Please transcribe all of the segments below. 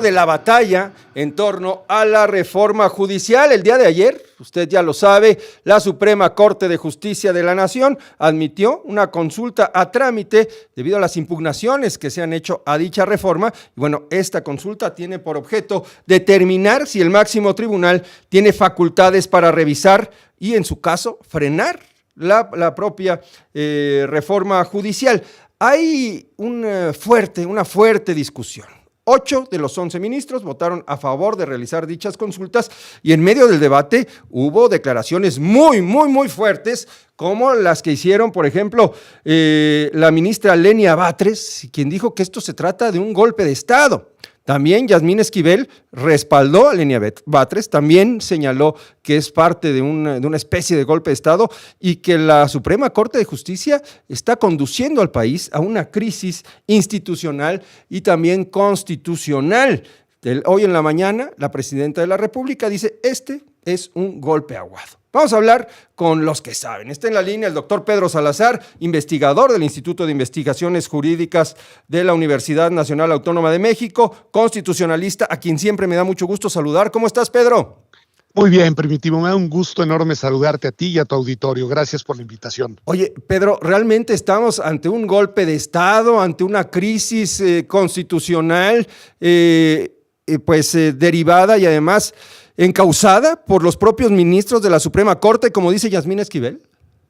De la batalla en torno a la reforma judicial. El día de ayer, usted ya lo sabe, la Suprema Corte de Justicia de la Nación admitió una consulta a trámite debido a las impugnaciones que se han hecho a dicha reforma. Y bueno, esta consulta tiene por objeto determinar si el máximo tribunal tiene facultades para revisar y, en su caso, frenar la propia reforma judicial. Hay una fuerte discusión. 8 de los 11 ministros votaron a favor de realizar dichas consultas y en medio del debate hubo declaraciones muy fuertes, como las que hicieron, por ejemplo, la ministra Lenia Batres, quien dijo que esto se trata de un golpe de Estado. También Yasmín Esquivel respaldó a Lenia Batres, también señaló que es parte de una especie de golpe de Estado y que la Suprema Corte de Justicia está conduciendo al país a una crisis institucional y también constitucional. Hoy en la mañana, la presidenta de la República dice, este es un golpe aguado. Vamos a hablar con los que saben. Está en la línea el doctor Pedro Salazar, investigador del Instituto de Investigaciones Jurídicas de la Universidad Nacional Autónoma de México, constitucionalista, a quien siempre me da mucho gusto saludar. ¿Cómo estás, Pedro? Muy bien, Primitivo, me da un gusto enorme saludarte a ti y a tu auditorio. Gracias por la invitación. Oye, Pedro, ¿realmente estamos ante un golpe de Estado, ante una crisis constitucional derivada y además encausada por los propios ministros de la Suprema Corte, como dice Yasmín Esquivel?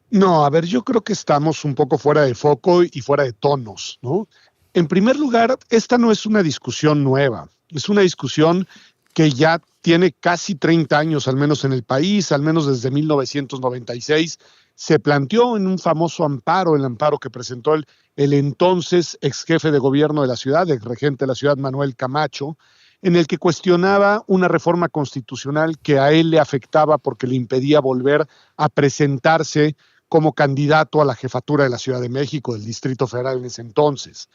No, a ver, yo creo que estamos un poco fuera de foco y fuera de tonos, ¿no? En primer lugar, esta no es una discusión nueva, es una discusión que ya tiene casi 30 años, al menos en el país, al menos desde 1996, se planteó en un famoso amparo, el amparo que presentó el entonces ex jefe de gobierno de la ciudad, ex regente de la ciudad, Manuel Camacho, en el que cuestionaba una reforma constitucional que a él le afectaba porque le impedía volver a presentarse como candidato a la jefatura de la Ciudad de México, del Distrito Federal en ese entonces.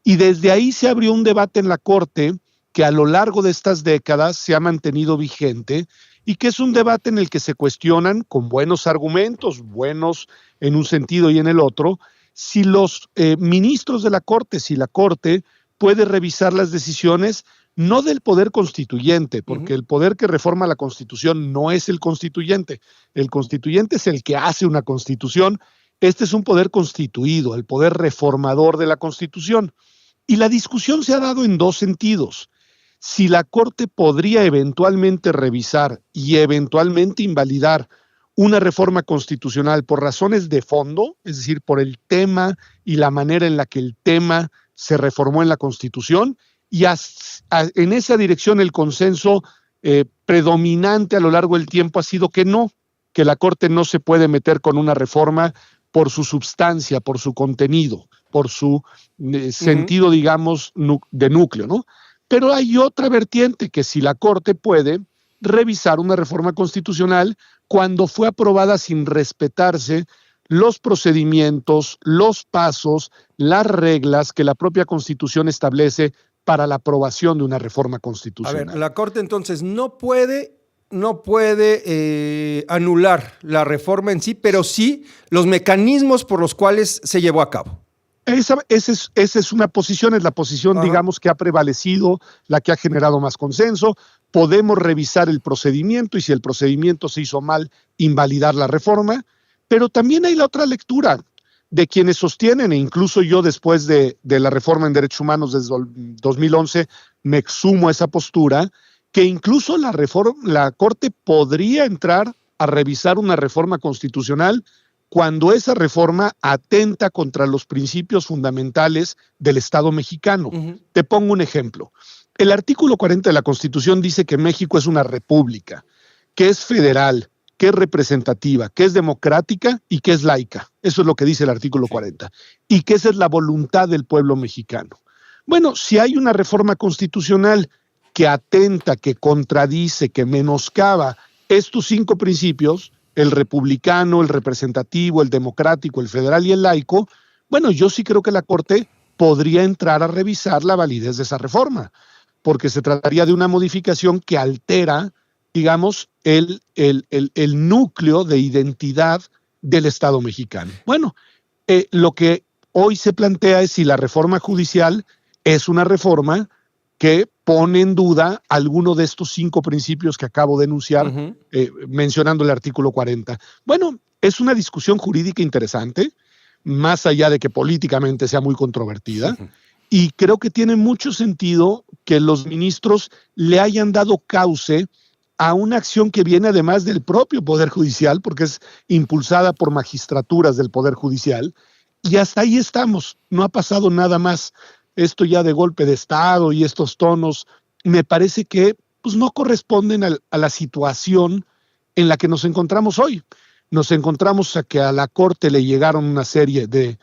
Y desde ahí se abrió un debate en la Corte que a lo largo de estas décadas se ha mantenido vigente y que es un debate en el que se cuestionan con buenos argumentos, buenos en un sentido y en el otro, si los ministros de la Corte, si la Corte puede revisar las decisiones no del poder constituyente, porque el poder que reforma la Constitución no es el constituyente. El constituyente es el que hace una Constitución. Este es un poder constituido, el poder reformador de la Constitución. Y la discusión se ha dado en dos sentidos. Si la Corte podría eventualmente revisar y eventualmente invalidar una reforma constitucional por razones de fondo, es decir, por el tema y la manera en la que el tema se reformó en la Constitución, y en esa dirección el consenso predominante a lo largo del tiempo ha sido que no, que la Corte no se puede meter con una reforma por su substancia, por su contenido, por su sentido, digamos, de núcleo, ¿no? Pero hay otra vertiente, que si la Corte puede revisar una reforma constitucional cuando fue aprobada sin respetarse los procedimientos, los pasos, las reglas que la propia Constitución establece para la aprobación de una reforma constitucional. A ver, la Corte entonces no puede anular la reforma en sí, pero sí los mecanismos por los cuales se llevó a cabo. Esa es una posición, es la posición, digamos, que ha prevalecido, la que ha generado más consenso. Podemos revisar el procedimiento y si el procedimiento se hizo mal, invalidar la reforma, pero también hay la otra lectura de quienes sostienen, e incluso yo después de la reforma en derechos humanos desde 2011 me sumo a esa postura, que incluso la Corte podría entrar a revisar una reforma constitucional cuando esa reforma atenta contra los principios fundamentales del Estado mexicano. Te pongo un ejemplo. El artículo 40 de la Constitución dice que México es una república, que es federal, que es representativa, que es democrática y que es laica. Eso es lo que dice el artículo 40. Y que esa es la voluntad del pueblo mexicano. Bueno, si hay una reforma constitucional que atenta, que contradice, que menoscaba estos 5 principios, el republicano, el representativo, el democrático, el federal y el laico, bueno, yo sí creo que la Corte podría entrar a revisar la validez de esa reforma, porque se trataría de una modificación que altera, digamos, el núcleo de identidad del Estado mexicano. Bueno, lo que hoy se plantea es si la reforma judicial es una reforma que pone en duda alguno de estos 5 principios que acabo de enunciar, mencionando el artículo 40. Bueno, es una discusión jurídica interesante, más allá de que políticamente sea muy controvertida, y creo que tiene mucho sentido que los ministros le hayan dado cauce a una acción que viene además del propio Poder Judicial, porque es impulsada por magistraturas del Poder Judicial, y hasta ahí estamos, no ha pasado nada más. Esto ya de golpe de Estado y estos tonos me parece que pues, no corresponden a la situación en la que nos encontramos hoy. Nos encontramos a que a la Corte le llegaron una serie de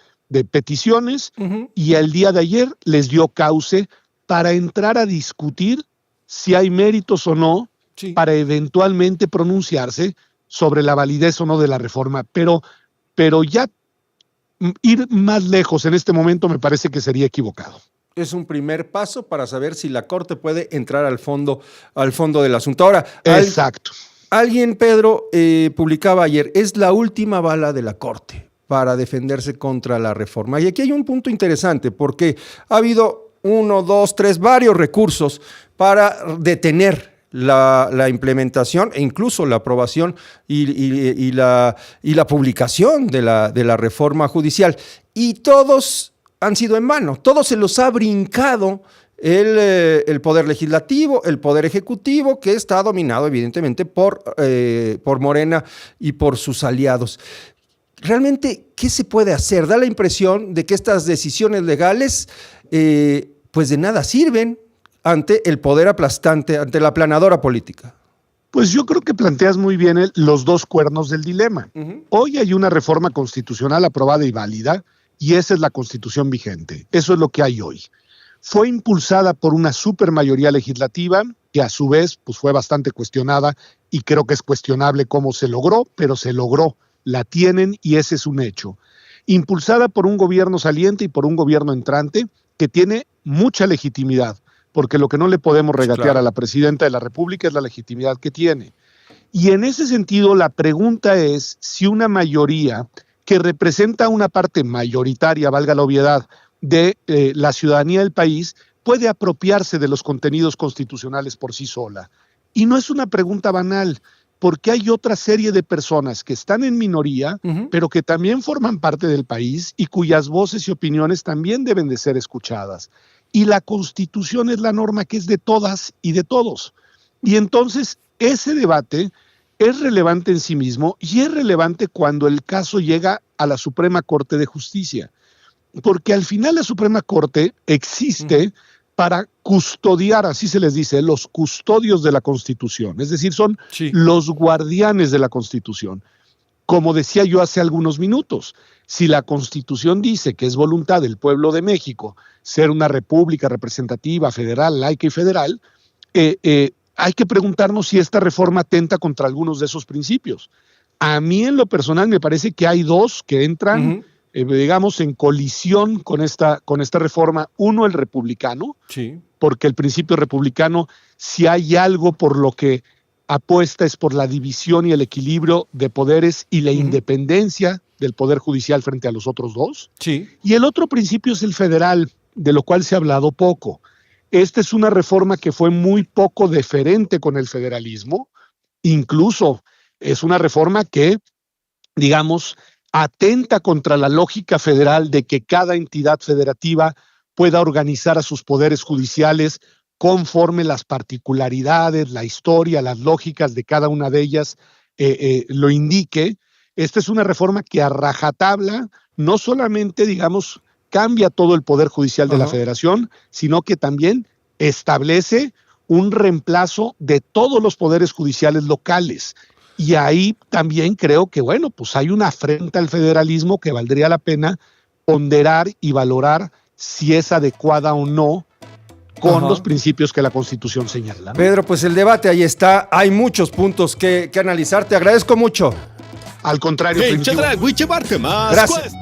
peticiones y el día de ayer les dio cauce para entrar a discutir si hay méritos o no para eventualmente pronunciarse sobre la validez o no de la reforma. Pero ya ir más lejos en este momento me parece que sería equivocado. Es un primer paso para saber si la Corte puede entrar al fondo del asunto. Ahora, exacto. Alguien, Pedro, publicaba ayer, es la última bala de la Corte para defenderse contra la reforma. Y aquí hay un punto interesante, porque ha habido 1, 2, 3, varios recursos para detener la implementación e incluso la aprobación y la publicación de la reforma judicial. Y todos han sido en vano, todos se los ha brincado el Poder Legislativo, el Poder Ejecutivo, que está dominado evidentemente por Morena y por sus aliados. Realmente, ¿qué se puede hacer? Da la impresión de que estas decisiones legales pues de nada sirven ante el poder aplastante, ante la aplanadora política. Pues yo creo que planteas muy bien los 2 cuernos del dilema. Hoy hay una reforma constitucional aprobada y válida, y esa es la Constitución vigente. Eso es lo que hay hoy. Fue impulsada por una supermayoría legislativa, que a su vez pues, fue bastante cuestionada, y creo que es cuestionable cómo se logró, pero se logró, la tienen y ese es un hecho. Impulsada por un gobierno saliente y por un gobierno entrante que tiene mucha legitimidad, porque lo que no le podemos regatear a la presidenta de la República es la legitimidad que tiene. Y en ese sentido, la pregunta es si una mayoría que representa una parte mayoritaria, valga la obviedad, de la ciudadanía del país, puede apropiarse de los contenidos constitucionales por sí sola. Y no es una pregunta banal, porque hay otra serie de personas que están en minoría, pero que también forman parte del país y cuyas voces y opiniones también deben de ser escuchadas. Y la Constitución es la norma que es de todas y de todos. Y entonces ese debate es relevante en sí mismo y es relevante cuando el caso llega a la Suprema Corte de Justicia. Porque al final la Suprema Corte existe para custodiar, así se les dice, los custodios de la Constitución. Es decir, son los guardianes de la Constitución. Como decía yo hace algunos minutos, si la Constitución dice que es voluntad del pueblo de México ser una república representativa, federal, laica y federal, hay que preguntarnos si esta reforma atenta contra algunos de esos principios. A mí en lo personal me parece que hay 2 que entran, digamos, en colisión con esta reforma. Uno, el republicano, porque el principio republicano, si hay algo por lo que apuesta es por la división y el equilibrio de poderes y la independencia del Poder Judicial frente a los otros 2. Y el otro principio es el federal, de lo cual se ha hablado poco. Esta es una reforma que fue muy poco deferente con el federalismo, incluso es una reforma que, digamos, atenta contra la lógica federal de que cada entidad federativa pueda organizar a sus poderes judiciales conforme las particularidades, la historia, las lógicas de cada una de ellas lo indique. Esta es una reforma que a rajatabla no solamente, digamos, cambia todo el poder judicial de la federación, sino que también establece un reemplazo de todos los poderes judiciales locales. Y ahí también creo que, bueno, pues hay una afrenta al federalismo que valdría la pena ponderar y valorar si es adecuada o no con los principios que la Constitución señala, ¿no? Pedro, pues el debate ahí está, hay muchos puntos que analizar, te agradezco mucho. Al contrario, Gracias.